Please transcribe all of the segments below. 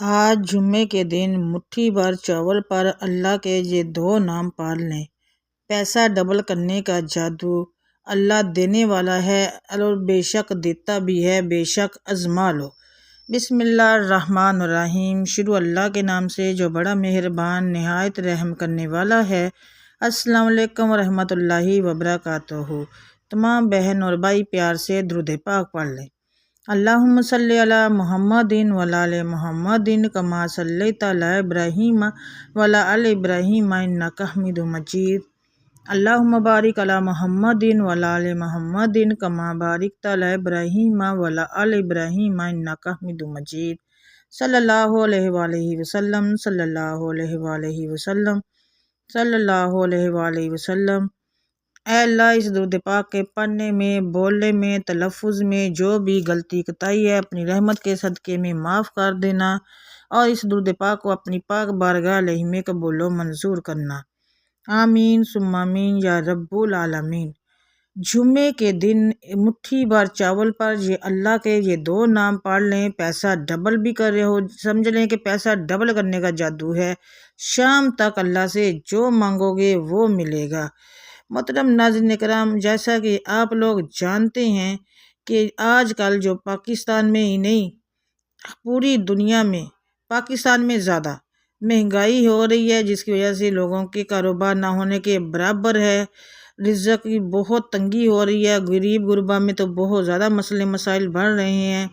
آج جمعے کے دن مٹھی بھر چاول پر اللہ کے یہ دو نام پڑھ لیں۔ پیسہ ڈبل کرنے کا جادو اللہ دینے والا ہے اور بے شک دیتا بھی ہے، بے شک آزما لو۔ بسم اللہ الرحمن الرحیم۔ شروع اللہ کے نام سے جو بڑا مہربان نہایت رحم کرنے والا ہے۔ السلام علیکم ورحمۃ اللہ وبرکاتہ۔ تمام بہن اور بھائی پیار سے درود پاک پڑھ لیں۔ اللہم صلی علی محمد وعلی آل محمد کما صلیت علی ابراہیم وعلی آل ابراہیم انک حمید مجید۔ اللہم بارک علی محمد وعلی آل محمد کما بارکت علی ابراہیم وعلی آل ابراہیم انک حمید مجید۔ صلی اللہ علیہ وآلہ وسلم، صلی اللہ علیہ وآلہ وسلم، صلی اللہ علیہ وآلہ وسلم۔ اے اللہ، اس درود پاک کے پڑھنے میں، بولنے میں، تلفظ میں جو بھی غلطی کوتاہی ہے اپنی رحمت کے صدقے میں معاف کر دینا، اور اس درود پاک کو اپنی پاک بارگاہ الہی میں قبول و منظور کرنا۔ آمین ثم آمین یا رب العالمین۔ جمعے کے دن مٹھی بھر چاول پر یہ اللہ کے یہ دو نام پڑھ لیں۔ پیسہ ڈبل بھی کر رہے ہو، سمجھ لیں کہ پیسہ ڈبل کرنے کا جادو ہے۔ شام تک اللہ سے جو مانگو گے وہ ملے گا۔ محترم ناظرین کرام، جیسا کہ آپ لوگ جانتے ہیں کہ آج کل جو پاکستان میں ہی نہیں پوری دنیا میں، پاکستان میں زیادہ مہنگائی ہو رہی ہے، جس کی وجہ سے لوگوں کے کاروبار نہ ہونے کے برابر ہے، رزق کی بہت تنگی ہو رہی ہے، غریب غربا میں تو بہت زیادہ مسئلے مسائل بڑھ رہے ہیں،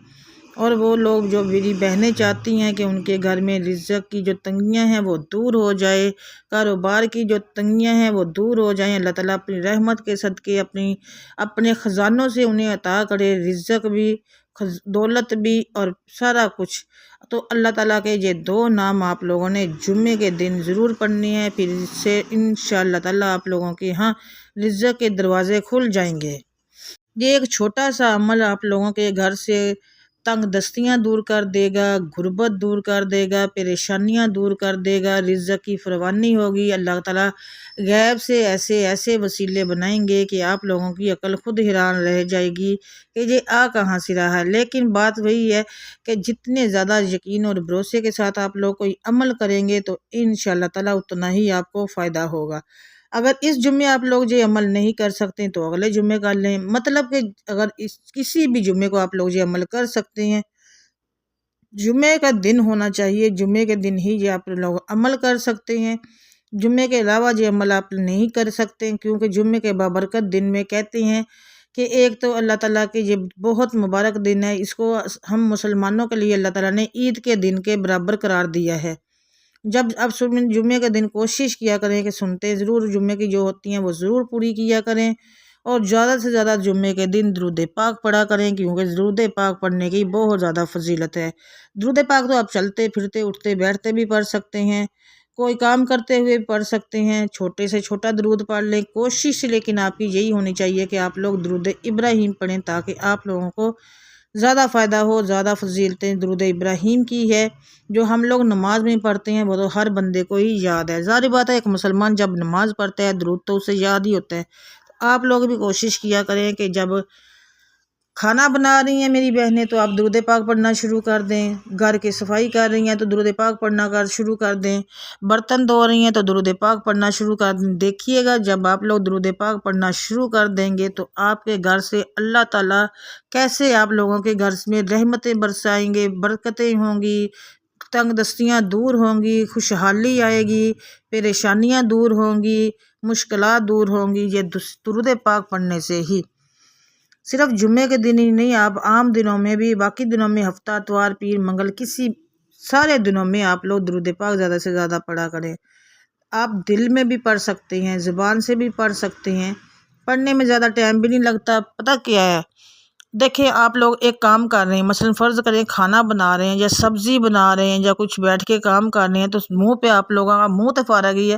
اور وہ لوگ جو میری بہنیں چاہتی ہیں کہ ان کے گھر میں رزق کی جو تنگیاں ہیں وہ دور ہو جائے، کاروبار کی جو تنگیاں ہیں وہ دور ہو جائیں، اللہ تعالیٰ اپنی رحمت کے صدقے اپنے خزانوں سے انہیں عطا کرے، رزق بھی، دولت بھی اور سارا کچھ۔ تو اللہ تعالیٰ کے یہ دو نام آپ لوگوں نے جمعے کے دن ضرور پڑھنے ہیں، پھر اس سے انشاءاللہ تعالیٰ آپ لوگوں کے ہاں رزق کے دروازے کھل جائیں گے۔ یہ ایک چھوٹا سا عمل آپ لوگوں کے گھر سے تنگ دستیاں دور کر دے گا، غربت دور کر دے گا، پریشانیاں دور کر دے گا، رزق کی فراوانی ہوگی۔ اللہ تعالیٰ غیب سے ایسے ایسے وسیلے بنائیں گے کہ آپ لوگوں کی عقل خود حیران رہ جائے گی کہ یہ کہاں سے رہا ہے۔ لیکن بات وہی ہے کہ جتنے زیادہ یقین اور بھروسے کے ساتھ آپ لوگ کوئی عمل کریں گے تو انشاءاللہ تعالیٰ اتنا ہی آپ کو فائدہ ہوگا۔ اگر اس جمعے آپ لوگ یہ عمل نہیں کر سکتے تو اگلے جمعے کر لیں، مطلب کہ اگر کسی بھی جمعے کو آپ لوگ یہ عمل کر سکتے ہیں، جمعے کا دن ہونا چاہیے، جمعے کے دن ہی یہ آپ لوگ عمل کر سکتے ہیں۔ جمعے کے علاوہ یہ عمل آپ نہیں کر سکتے، کیونکہ جمعے کے بابرکت دن میں کہتے ہیں کہ ایک تو اللہ تعالیٰ کے یہ بہت مبارک دن ہے، اس کو ہم مسلمانوں کے لیے اللہ تعالیٰ نے عید کے دن کے برابر قرار دیا ہے۔ جب اب جمعے کے دن کوشش کیا کریں کہ سنتے ضرور جمعے کی جو ہوتی ہیں وہ ضرور پوری کیا کریں، اور زیادہ سے زیادہ جمعے کے دن درود پاک پڑھا کریں، کیونکہ درود پاک پڑھنے کی بہت زیادہ فضیلت ہے۔ درود پاک تو آپ چلتے پھرتے اٹھتے بیٹھتے بھی پڑھ سکتے ہیں، کوئی کام کرتے ہوئے بھی پڑھ سکتے ہیں، چھوٹے سے چھوٹا درود پڑھ لیں۔ کوشش لیکن آپ کی یہی ہونی چاہیے کہ آپ لوگ درود ابراہیم پڑھیں، تاکہ آپ لوگوں کو زیادہ فائدہ ہو، زیادہ فضیلتیں درود ابراہیم کی ہے جو ہم لوگ نماز میں پڑھتے ہیں، وہ تو ہر بندے کو ہی یاد ہے۔ ظاہر بات ہے ایک مسلمان جب نماز پڑھتا ہے درود تو اسے یاد ہی ہوتا ہے۔ تو آپ لوگ بھی کوشش کیا کریں کہ جب کھانا بنا رہی ہیں میری بہنیں تو آپ درود پاک پڑھنا شروع کر دیں، گھر کی صفائی کر رہی ہیں تو درود پاک پڑھنا شروع کر دیں، برتن دھو رہی ہیں تو درود پاک پڑھنا شروع کر دیں۔ دیکھیے گا جب آپ لوگ درود پاک پڑھنا شروع کر دیں گے تو آپ کے گھر سے اللہ تعالیٰ کیسے آپ لوگوں کے گھر میں رحمتیں برسائیں گے، برکتیں ہوں گی، تنگ دستیاں دور ہوں گی، خوشحالی آئے گی، پریشانیاں دور ہوں گی، مشکلات دور ہوں گی، یہ درود پاک پڑھنے سے ہی۔ صرف جمعے کے دن ہی نہیں، آپ عام دنوں میں بھی، باقی دنوں میں ہفتہ اتوار پیر منگل کسی سارے دنوں میں آپ لوگ درود پاک زیادہ سے زیادہ پڑھا کریں۔ آپ دل میں بھی پڑھ سکتے ہیں، زبان سے بھی پڑھ سکتے ہیں، پڑھنے میں زیادہ ٹائم بھی نہیں لگتا۔ پتہ کیا ہے، دیکھیں آپ لوگ ایک کام کر رہے ہیں، مثلا فرض کریں کھانا بنا رہے ہیں یا سبزی بنا رہے ہیں یا کچھ بیٹھ کے کام کر رہے ہیں، تو منہ پہ آپ لوگوں کا منہ تو فارغ ہی ہے،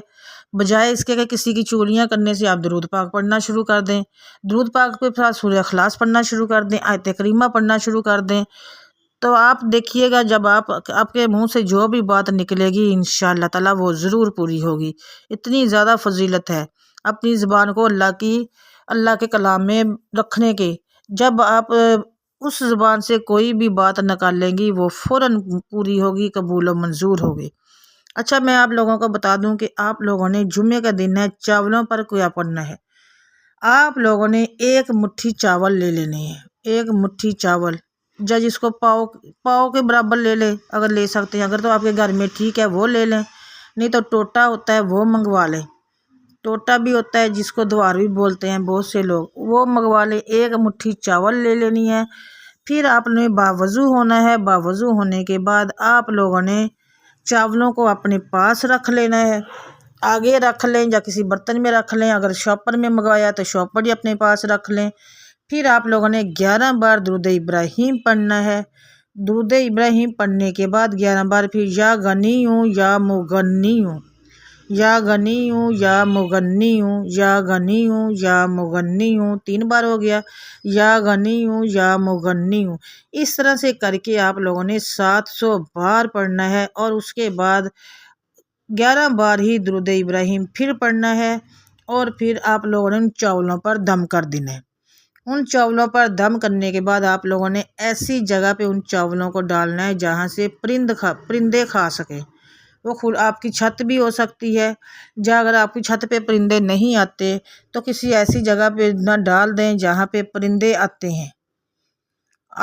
بجائے اس کے کہ کسی کی چغلیاں کرنے سے آپ درود پاک پڑھنا شروع کر دیں، درود پاک کے ساتھ سورہ اخلاص پڑھنا شروع کر دیں، آیت کریمہ پڑھنا شروع کر دیں، تو آپ دیکھیے گا جب آپ کے منہ سے جو بھی بات نکلے گی انشاءاللہ تعالیٰ وہ ضرور پوری ہوگی۔ اتنی زیادہ فضیلت ہے اپنی زبان کو اللہ کے کلام میں رکھنے کے۔ جب آپ اس زبان سے کوئی بھی بات نکالیں گی وہ فوراً پوری ہوگی، قبول و منظور ہوگی۔ اچھا، میں آپ لوگوں کو بتا دوں کہ آپ لوگوں نے جمعے کا دن ہے، چاولوں پر کیا پڑھنا ہے۔ آپ لوگوں نے ایک مٹھی چاول لے لینے ہیں، ایک مٹھی چاول، جس کو پاؤ کے برابر لے لیں اگر لے سکتے ہیں، اگر تو آپ کے گھر میں ٹھیک ہے وہ لے لیں، نہیں تو ٹوٹا ہوتا ہے وہ منگوا لیں، ٹوٹا بھی ہوتا ہے جس کو دوار بھی بولتے ہیں بہت سے لوگ، وہ منگوا لیں۔ ایک مٹھی چاول لے لینی ہے۔ پھر آپ نے باوضو ہونا ہے۔ باوضو ہونے کے بعد آپ لوگوں نے چاولوں کو اپنے پاس رکھ لینا ہے، آگے رکھ لیں یا کسی برتن میں رکھ لیں، اگر شاپر میں منگوایا تو شاپر ہی اپنے پاس رکھ لیں۔ پھر آپ لوگوں نے 11 بار درود ابراہیم پڑھنا ہے۔ درود ابراہیم پڑھنے کے بعد 11 بار پھر یا غنی ہوں یا مغنی ہوں، یا غنی ہوں یا مغنی ہوں، یا غنی ہوں یا مغنی ہوں، 3 بار ہو گیا، یا غنی ہوں یا مغنی ہوں۔ اس طرح سے کر کے آپ لوگوں نے 700 بار پڑھنا ہے، اور اس کے بعد 11 بار ہی درود ابراہیم پھر پڑھنا ہے، اور پھر آپ لوگوں نے ان چاولوں پر دم کر دینا ہے۔ ان چاولوں پر دم کرنے کے بعد آپ لوگوں نے ایسی جگہ پہ ان چاولوں کو ڈالنا ہے جہاں سے پرندے کھا سکیں۔ وہ آپ کی چھت بھی ہو سکتی ہے، اگر آپ کی چھت پہ پرندے نہیں آتے تو کسی ایسی جگہ پہ نہ ڈال دیں جہاں پہ پرندے آتے ہیں،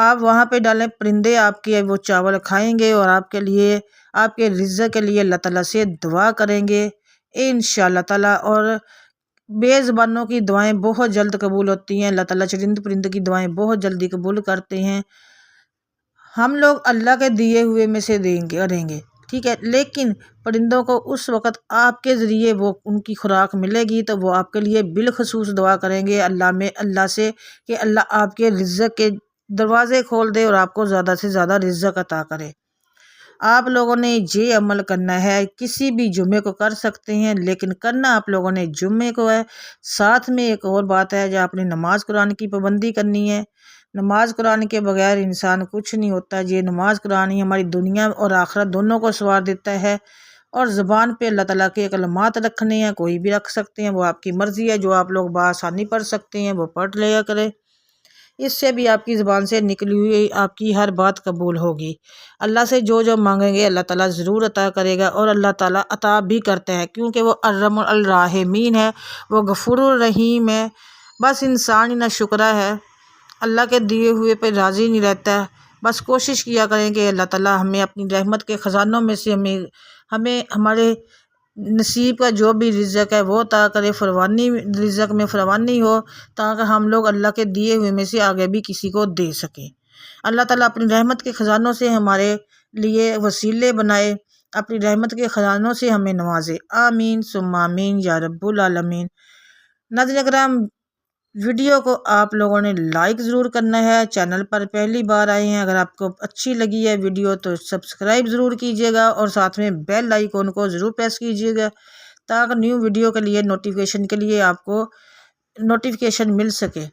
آپ وہاں پہ ڈالیں، پرندے آپ کے وہ چاول کھائیں گے اور آپ کے لیے، آپ کے رزق کے لیے اللہ تعالیٰ سے دعا کریں گے انشاءاللہ تعالیٰ۔ اور بے زبانوں کی دعائیں بہت جلد قبول ہوتی ہیں، اللہ تعالیٰ چرند پرند کی دعائیں بہت جلدی قبول کرتے ہیں۔ ہم لوگ اللہ کے دیے ہوئے میں سے کریں گے، ٹھیک ہے، لیکن پرندوں کو اس وقت آپ کے ذریعے وہ ان کی خوراک ملے گی تو وہ آپ کے لیے بالخصوص دعا کریں گے اللہ سے کہ اللہ آپ کے رزق کے دروازے کھول دے اور آپ کو زیادہ سے زیادہ رزق عطا کرے۔ آپ لوگوں نے یہ عمل کرنا ہے، کسی بھی جمعے کو کر سکتے ہیں، لیکن کرنا آپ لوگوں نے جمعے کو ہے۔ ساتھ میں ایک اور بات ہے، جو آپ نے نماز قرآن کی پابندی کرنی ہے۔ نماز قرآن کے بغیر انسان کچھ نہیں ہوتا، یہ نماز قرآن ہی ہماری دنیا اور آخرت دونوں کو سنوار دیتا ہے۔ اور زبان پہ اللہ تعالیٰ کے کلمات رکھنے ہیں، کوئی بھی رکھ سکتے ہیں، وہ آپ کی مرضی ہے، جو آپ لوگ بآسانی پڑھ سکتے ہیں وہ پڑھ لیا کریں، اس سے بھی آپ کی زبان سے نکلی ہوئی آپ کی ہر بات قبول ہوگی۔ اللہ سے جو مانگیں گے اللہ تعالیٰ ضرور عطا کرے گا، اور اللہ تعالیٰ عطا بھی کرتے ہیں کیونکہ وہ ارحم الراحمین ہے، وہ غفور الرحیم ہے۔ بس انسان ہی نہ شکرہ ہے، اللہ کے دیے ہوئے پہ راضی نہیں رہتا ہے۔ بس کوشش کیا کریں کہ اللہ تعالیٰ ہمیں اپنی رحمت کے خزانوں میں سے ہمیں ہمارے نصیب کا جو بھی رزق ہے وہ عطا کرے، رزق میں فراوانی ہو، تاکہ ہم لوگ اللہ کے دیے ہوئے میں سے آگے بھی کسی کو دے سکیں۔ اللہ تعالیٰ اپنی رحمت کے خزانوں سے ہمارے لیے وسیلے بنائے، اپنی رحمت کے خزانوں سے ہمیں نوازے، آمین ثم آمین یا رب العالمین۔ ناظرین کرام، ویڈیو کو آپ لوگوں نے لائک ضرور کرنا ہے، چینل پر پہلی بار آئے ہیں، اگر آپ کو اچھی لگی ہے ویڈیو تو سبسکرائب ضرور کیجیے گا، اور ساتھ میں بیل آئیکن کو ضرور پریس کیجیے گا تاکہ نیو ویڈیو کے لیے نوٹیفیکیشن کے لیے آپ کو نوٹیفیکیشن مل سکے۔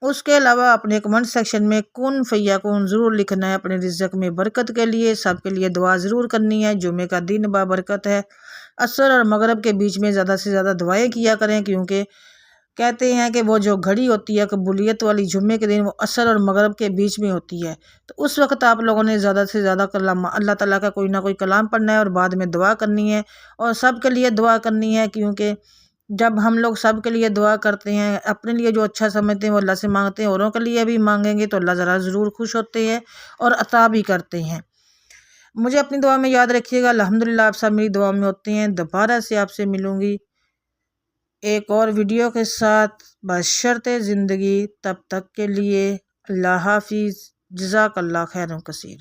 اس کے علاوہ اپنے کمنٹ سیکشن میں کن فیکون ضرور لکھنا ہے، اپنے رزق میں برکت کے لیے، سب کے لیے دعا ضرور کرنی ہے۔ جمعے کا دن بابرکت ہے، عصر اور مغرب کے بیچ میں زیادہ سے زیادہ دعائیں کیا کریں، کیونکہ کہتے ہیں کہ وہ جو گھڑی ہوتی ہے قبولیت والی جمعے کے دن وہ عصر اور مغرب کے بیچ میں ہوتی ہے، تو اس وقت آپ لوگوں نے زیادہ سے زیادہ اللہ تعالیٰ کا کوئی نہ کوئی کلام پڑھنا ہے، اور بعد میں دعا کرنی ہے، اور سب کے لیے دعا کرنی ہے، کیونکہ جب ہم لوگ سب کے لیے دعا کرتے ہیں، اپنے لیے جو اچھا سمجھتے ہیں وہ اللہ سے مانگتے ہیں، اوروں کے لیے بھی مانگیں گے تو اللہ ذرا ضرور خوش ہوتے ہیں اور عطا بھی کرتے ہیں۔ مجھے اپنی دعا میں یاد رکھیے گا، الحمدللہ آپ سب میری دعا میں ہوتے ہیں۔ دوبارہ سے آپ سے ملوں گی ایک اور ویڈیو کے ساتھ بشرط زندگی، تب تک کے لیے اللہ حافظ، جزاک اللہ خیر کثیر۔